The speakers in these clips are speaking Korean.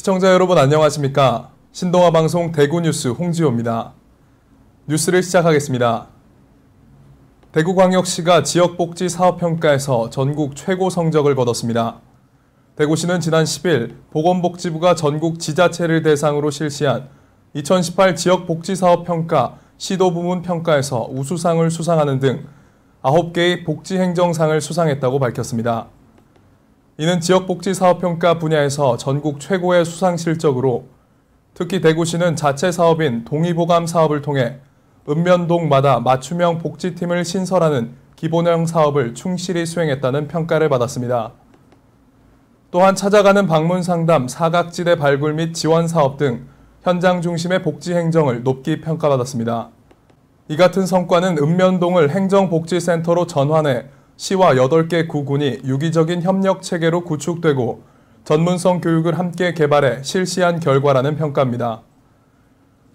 시청자 여러분 안녕하십니까? 신동아 방송 대구뉴스 홍지호입니다. 뉴스를 시작하겠습니다. 대구광역시가 지역복지 사업평가에서 전국 최고 성적을 거뒀습니다. 대구시는 지난 10일 보건복지부가 전국 지자체를 대상으로 실시한 2018 지역복지사업평가 시도부문 평가에서 우수상을 수상하는 등 9개의 복지행정상을 수상했다고 밝혔습니다. 이는 지역복지사업평가 분야에서 전국 최고의 수상 실적으로 특히 대구시는 자체 사업인 동의보감 사업을 통해 읍면동마다 맞춤형 복지팀을 신설하는 기본형 사업을 충실히 수행했다는 평가를 받았습니다. 또한 찾아가는 방문상담, 사각지대 발굴 및 지원 사업 등 현장 중심의 복지행정을 높이 평가받았습니다. 이 같은 성과는 읍면동을 행정복지센터로 전환해 시와 8개 구군이 유기적인 협력체계로 구축되고 전문성 교육을 함께 개발해 실시한 결과라는 평가입니다.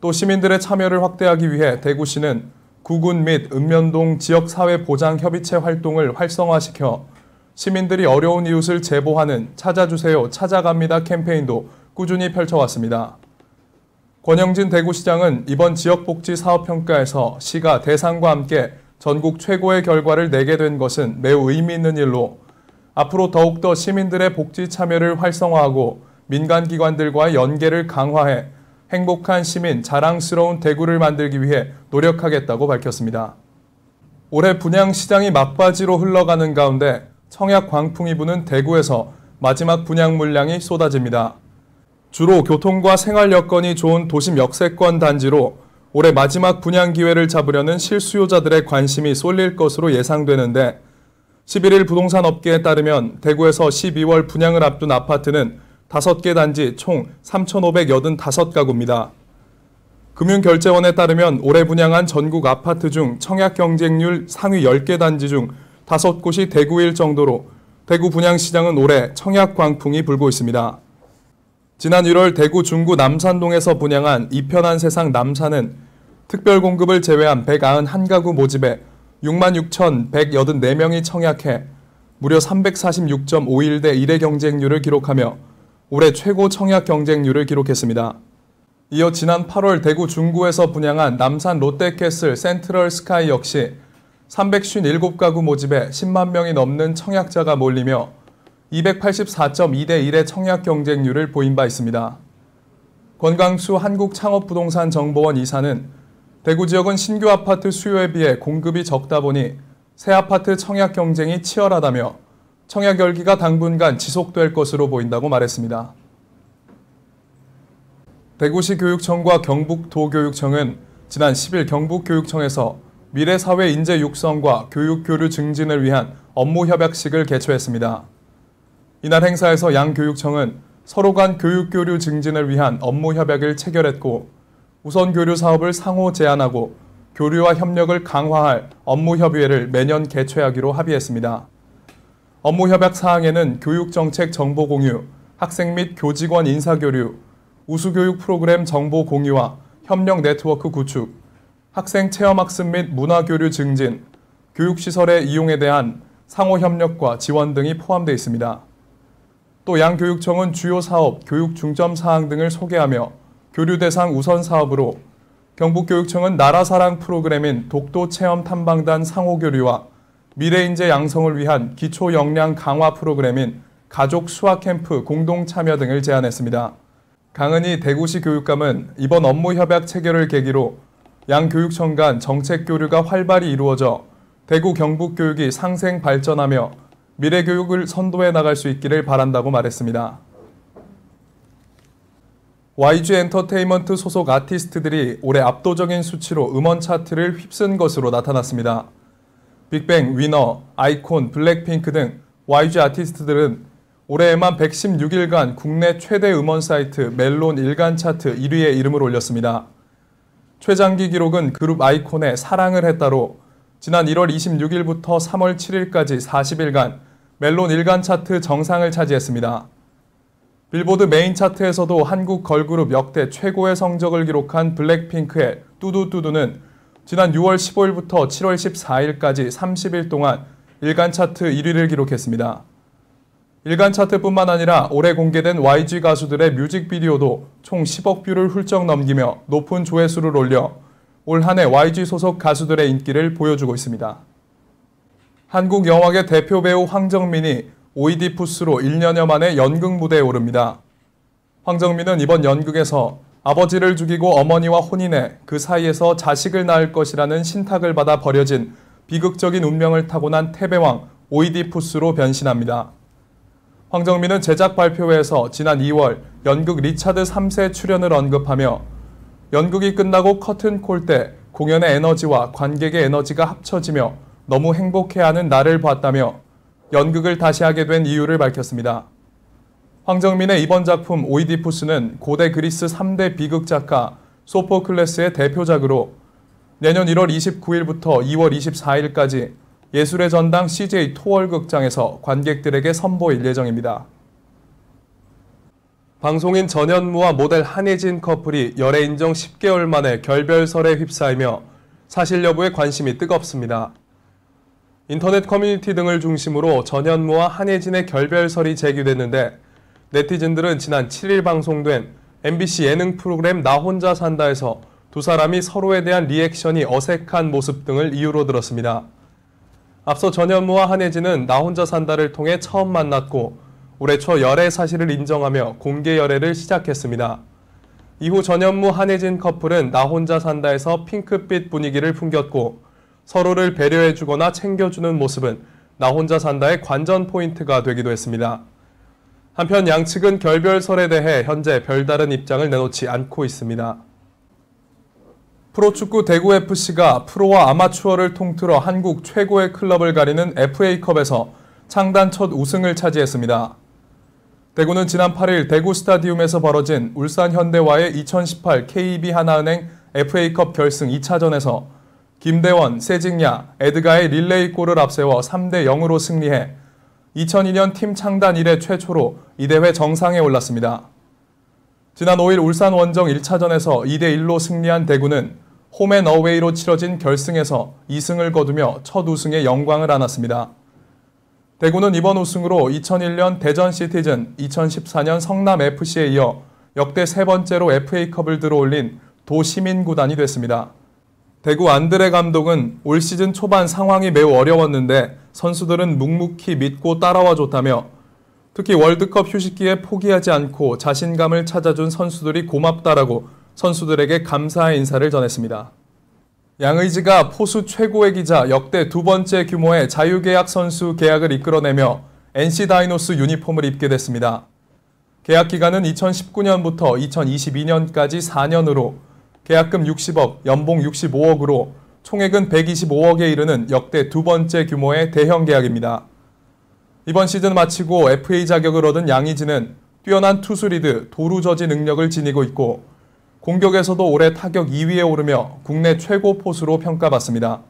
또 시민들의 참여를 확대하기 위해 대구시는 구군 및 읍면동 지역사회보장협의체 활동을 활성화시켜 시민들이 어려운 이웃을 제보하는 찾아주세요, 찾아갑니다 캠페인도 꾸준히 펼쳐왔습니다. 권영진 대구시장은 이번 지역복지사업평가에서 시가 대상과 함께 전국 최고의 결과를 내게 된 것은 매우 의미 있는 일로 앞으로 더욱더 시민들의 복지 참여를 활성화하고 민간기관들과의 연계를 강화해 행복한 시민, 자랑스러운 대구를 만들기 위해 노력하겠다고 밝혔습니다. 올해 분양시장이 막바지로 흘러가는 가운데 청약 광풍이 부는 대구에서 마지막 분양 물량이 쏟아집니다. 주로 교통과 생활 여건이 좋은 도심 역세권 단지로 올해 마지막 분양 기회를 잡으려는 실수요자들의 관심이 쏠릴 것으로 예상되는데 11일 부동산 업계에 따르면 대구에서 12월 분양을 앞둔 아파트는 5개 단지 총 3,585가구입니다. 금융결제원에 따르면 올해 분양한 전국 아파트 중 청약 경쟁률 상위 10개 단지 중 5곳이 대구일 정도로 대구 분양시장은 올해 청약 광풍이 불고 있습니다. 지난 1월 대구 중구 남산동에서 분양한 이편한 세상 남산은 특별공급을 제외한 191가구 모집에 66,184명이 청약해 무려 346.51대 1의 경쟁률을 기록하며 올해 최고 청약 경쟁률을 기록했습니다. 이어 지난 8월 대구 중구에서 분양한 남산 롯데캐슬 센트럴 스카이 역시 357가구 모집에 10만 명이 넘는 청약자가 몰리며 284.2대 1의 청약 경쟁률을 보인 바 있습니다. 권광수 한국창업부동산정보원 이사는 대구 지역은 신규 아파트 수요에 비해 공급이 적다 보니 새 아파트 청약 경쟁이 치열하다며 청약 열기가 당분간 지속될 것으로 보인다고 말했습니다. 대구시 교육청과 경북도교육청은 지난 10일 경북교육청에서 미래사회 인재 육성과 교육 교류 증진을 위한 업무 협약식을 개최했습니다. 이날 행사에서 양 교육청은 서로 간 교육 교류 증진을 위한 업무 협약을 체결했고 우선 교류 사업을 상호 제안하고 교류와 협력을 강화할 업무 협의회를 매년 개최하기로 합의했습니다. 업무 협약 사항에는 교육정책 정보 공유, 학생 및 교직원 인사교류, 우수교육 프로그램 정보 공유와 협력 네트워크 구축, 학생 체험학습 및 문화교류 증진, 교육시설의 이용에 대한 상호 협력과 지원 등이 포함되어 있습니다. 또 양 교육청은 주요 사업, 교육 중점 사항 등을 소개하며 교류 대상 우선 사업으로 경북교육청은 나라사랑 프로그램인 독도 체험 탐방단 상호 교류와 미래인재 양성을 위한 기초 역량 강화 프로그램인 가족 수학 캠프 공동 참여 등을 제안했습니다. 강은희 대구시 교육감은 이번 업무 협약 체결을 계기로 양 교육청 간 정책 교류가 활발히 이루어져 대구 경북 교육이 상생 발전하며 미래 교육을 선도해 나갈 수 있기를 바란다고 말했습니다. YG 엔터테인먼트 소속 아티스트들이 올해 압도적인 수치로 음원 차트를 휩쓴 것으로 나타났습니다. 빅뱅, 위너, 아이콘, 블랙핑크 등 YG 아티스트들은 올해에만 116일간 국내 최대 음원 사이트 멜론 일간 차트 1위에 이름을 올렸습니다. 최장기 기록은 그룹 아이콘의 사랑을 했다로 지난 1월 26일부터 3월 7일까지 40일간 멜론 일간 차트 정상을 차지했습니다. 빌보드 메인 차트에서도 한국 걸그룹 역대 최고의 성적을 기록한 블랙핑크의 뚜두뚜두는 지난 6월 15일부터 7월 14일까지 30일 동안 일간 차트 1위를 기록했습니다. 일간 차트뿐만 아니라 올해 공개된 YG 가수들의 뮤직비디오도 총 10억 뷰를 훌쩍 넘기며 높은 조회수를 올려 올 한 해 YG 소속 가수들의 인기를 보여주고 있습니다. 한국 영화계 대표 배우 황정민이 오이디푸스로 1년여 만에 연극 무대에 오릅니다. 황정민은 이번 연극에서 아버지를 죽이고 어머니와 혼인해 그 사이에서 자식을 낳을 것이라는 신탁을 받아 버려진 비극적인 운명을 타고난 태배왕 오이디푸스로 변신합니다. 황정민은 제작 발표회에서 지난 2월 연극 리차드 3세 출연을 언급하며 연극이 끝나고 커튼콜 때 공연의 에너지와 관객의 에너지가 합쳐지며 너무 행복해하는 나를 봤다며 연극을 다시 하게 된 이유를 밝혔습니다. 황정민의 이번 작품 오이디푸스는 고대 그리스 3대 비극 작가 소포클레스의 대표작으로 내년 1월 29일부터 2월 24일까지 예술의 전당 CJ 토월극장에서 관객들에게 선보일 예정입니다. 방송인 전현무와 모델 한혜진 커플이 열애 인정 10개월 만에 결별설에 휩싸이며 사실 여부에 관심이 뜨겁습니다. 인터넷 커뮤니티 등을 중심으로 전현무와 한혜진의 결별설이 제기됐는데 네티즌들은 지난 7일 방송된 MBC 예능 프로그램 나 혼자 산다에서 두 사람이 서로에 대한 리액션이 어색한 모습 등을 이유로 들었습니다. 앞서 전현무와 한혜진은 나 혼자 산다를 통해 처음 만났고 올해 초 열애 사실을 인정하며 공개 열애를 시작했습니다. 이후 전현무 한혜진 커플은 나 혼자 산다에서 핑크빛 분위기를 풍겼고 서로를 배려해주거나 챙겨주는 모습은 나 혼자 산다의 관전 포인트가 되기도 했습니다. 한편 양측은 결별설에 대해 현재 별다른 입장을 내놓지 않고 있습니다. 프로축구 대구FC가 프로와 아마추어를 통틀어 한국 최고의 클럽을 가리는 FA컵에서 창단 첫 우승을 차지했습니다. 대구는 지난 8일 대구 스타디움에서 벌어진 울산 현대와의 2018 KB 하나은행 FA컵 결승 2차전에서 김대원, 세징야, 에드가의 릴레이골을 앞세워 3대 0으로 승리해 2002년 팀 창단 이래 최초로 이 대회 정상에 올랐습니다. 지난 5일 울산 원정 1차전에서 2대 1로 승리한 대구는 홈앤어웨이로 치러진 결승에서 2승을 거두며 첫 우승의 영광을 안았습니다. 대구는 이번 우승으로 2001년 대전 시티즌, 2014년 성남FC에 이어 역대 세 번째로 FA컵을 들어올린 도시민구단이 됐습니다. 대구 안드레 감독은 올 시즌 초반 상황이 매우 어려웠는데 선수들은 묵묵히 믿고 따라와 줬다며 특히 월드컵 휴식기에 포기하지 않고 자신감을 찾아준 선수들이 고맙다라고 선수들에게 감사의 인사를 전했습니다. 양의지가 포수 최고의 기자 역대 두 번째 규모의 자유계약 선수 계약을 이끌어내며 NC 다이노스 유니폼을 입게 됐습니다. 계약 기간은 2019년부터 2022년까지 4년으로 계약금 60억, 연봉 65억으로 총액은 125억에 이르는 역대 두 번째 규모의 대형 계약입니다. 이번 시즌 마치고 FA 자격을 얻은 양의지는 뛰어난 투수 리드, 도루 저지 능력을 지니고 있고 공격에서도 올해 타격 2위에 오르며 국내 최고 포수로 평가받습니다.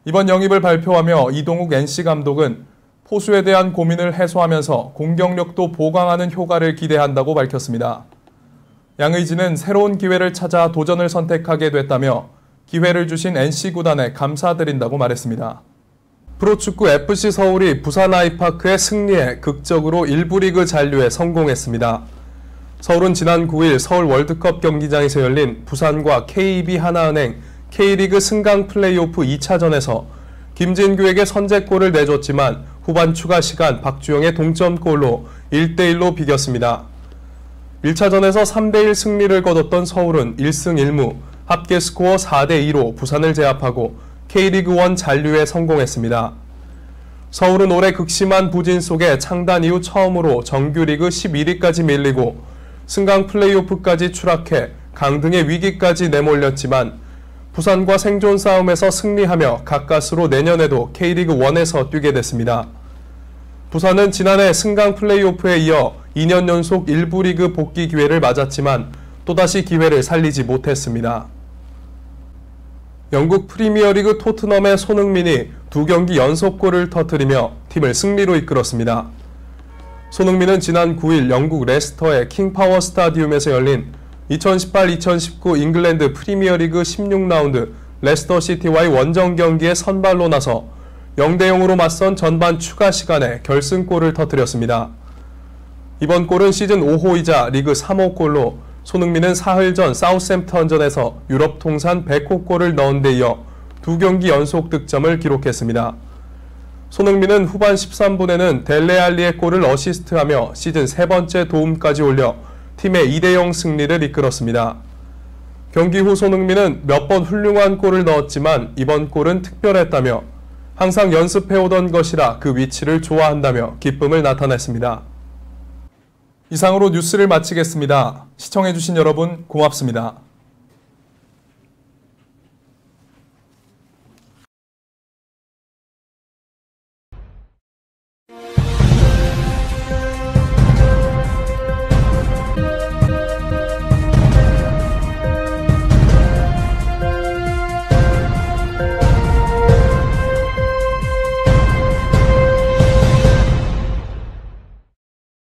이번 영입을 발표하며 이동욱 NC 감독은 포수에 대한 고민을 해소하면서 공격력도 보강하는 효과를 기대한다고 밝혔습니다. 양의지는 새로운 기회를 찾아 도전을 선택하게 됐다며 기회를 주신 NC 구단에 감사드린다고 말했습니다. 프로축구 FC 서울이 부산 아이파크에 승리해 극적으로 1부 리그 잔류에 성공했습니다. 서울은 지난 9일 서울 월드컵 경기장에서 열린 부산과 KB 하나은행 K리그 승강 플레이오프 2차전에서 김진규에게 선제골을 내줬지만 후반 추가 시간 박주영의 동점골로 1대1로 비겼습니다. 1차전에서 3대1 승리를 거뒀던 서울은 1승 1무, 합계 스코어 4대2로 부산을 제압하고 K리그1 잔류에 성공했습니다. 서울은 올해 극심한 부진 속에 창단 이후 처음으로 정규리그 11위까지 밀리고 승강 플레이오프까지 추락해 강등의 위기까지 내몰렸지만 부산과 생존 싸움에서 승리하며 가까스로 내년에도 K리그1에서 뛰게 됐습니다. 부산은 지난해 승강 플레이오프에 이어 2년 연속 1부 리그 복귀 기회를 맞았지만 또다시 기회를 살리지 못했습니다. 영국 프리미어리그 토트넘의 손흥민이 2경기 연속골을 터뜨리며 팀을 승리로 이끌었습니다. 손흥민은 지난 9일 영국 레스터의 킹파워 스타디움에서 열린 2018-2019 잉글랜드 프리미어리그 16라운드 레스터 시티와의 원정 경기에 선발로 나서 0대0으로 맞선 전반 추가 시간에 결승골을 터뜨렸습니다. 이번 골은 시즌 5호이자 리그 3호 골로 손흥민은 사흘 전 사우샘프턴전에서 유럽 통산 100호 골을 넣은 데 이어 2경기 연속 득점을 기록했습니다. 손흥민은 후반 13분에는 델레알리의 골을 어시스트하며 시즌 3번째 도움까지 올려 팀의 2대0 승리를 이끌었습니다. 경기 후 손흥민은 몇 번 훌륭한 골을 넣었지만 이번 골은 특별했다며 항상 연습해오던 것이라 그 위치를 좋아한다며 기쁨을 나타냈습니다. 이상으로 뉴스를 마치겠습니다. 시청해주신 여러분 고맙습니다.